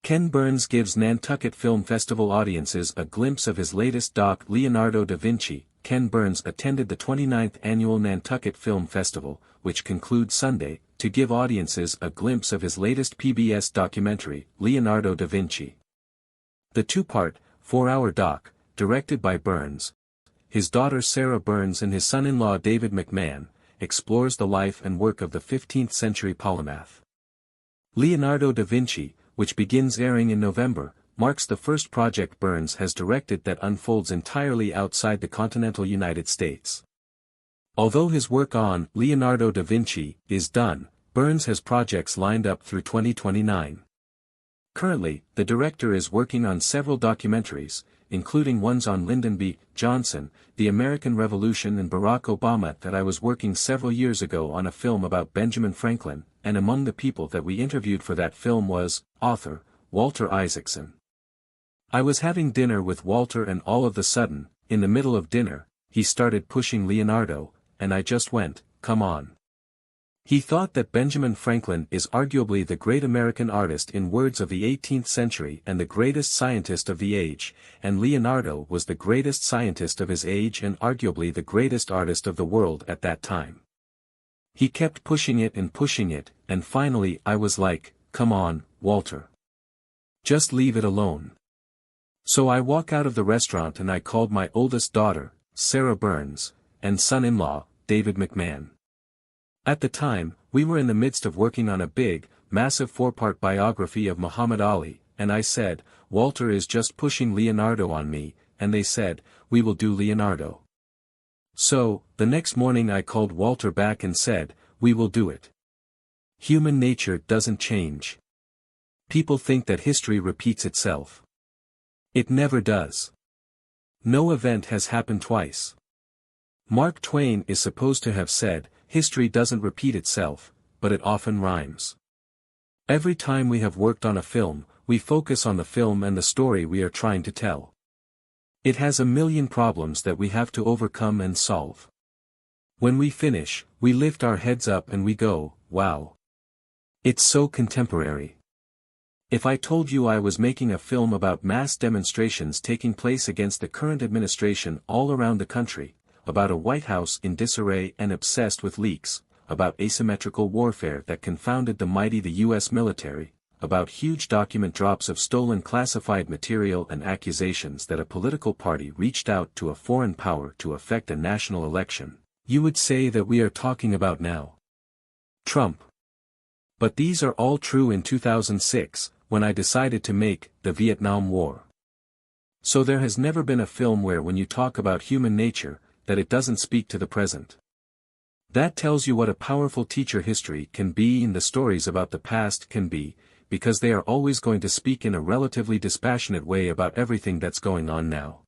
Ken Burns gives Nantucket Film Festival audiences a glimpse of his latest doc Leonardo da Vinci. Ken Burns attended the 29th annual Nantucket Film Festival, which concludes Sunday, to give audiences a glimpse of his latest PBS documentary, Leonardo da Vinci. The two-part, 4-hour doc, directed by Burns, his daughter Sarah Burns and his son-in-law David McMahon, explores the life and work of the 15th-century polymath. Leonardo da Vinci, which begins airing in November, marks the first project Burns has directed that unfolds entirely outside the continental United States. Although his work on Leonardo da Vinci is done, Burns has projects lined up through 2029. Currently, the director is working on several documentaries, including ones on Lyndon B. Johnson, the American Revolution and Barack Obama. That I was working several years ago on a film about Benjamin Franklin, and among the people that we interviewed for that film was author Walter Isaacson. I was having dinner with Walter and all of a sudden, in the middle of dinner, he started pushing Leonardo, and I just went, come on. He thought that Benjamin Franklin is arguably the great American artist in words of the 18th century and the greatest scientist of the age, and Leonardo was the greatest scientist of his age and arguably the greatest artist of the world at that time. He kept pushing it, and finally I was like, come on, Walter. Just leave it alone. So I walk out of the restaurant and I called my oldest daughter, Sarah Burns, and son-in-law, David McMahon. At the time, we were in the midst of working on a big, massive 4-part biography of Muhammad Ali, and I said, Walter is just pushing Leonardo on me, and they said, we will do Leonardo. So, the next morning I called Walter back and said, we will do it. Human nature doesn't change. People think that history repeats itself. It never does. No event has happened twice. Mark Twain is supposed to have said, history doesn't repeat itself, but it often rhymes. Every time we have worked on a film, we focus on the film and the story we are trying to tell. It has a million problems that we have to overcome and solve. When we finish, we lift our heads up and we go, wow. It's so contemporary. If I told you I was making a film about mass demonstrations taking place against the current administration all around the country, about a White House in disarray and obsessed with leaks, about asymmetrical warfare that confounded the mighty the U.S. military, about huge document drops of stolen classified material and accusations that a political party reached out to a foreign power to affect a national election, you would say that we are talking about now. Trump. But these are all true in 2006, when I decided to make the Vietnam War. So there has never been a film where when you talk about human nature, that it doesn't speak to the present. That tells you what a powerful teacher history can be and the stories about the past can be, because they are always going to speak in a relatively dispassionate way about everything that's going on now.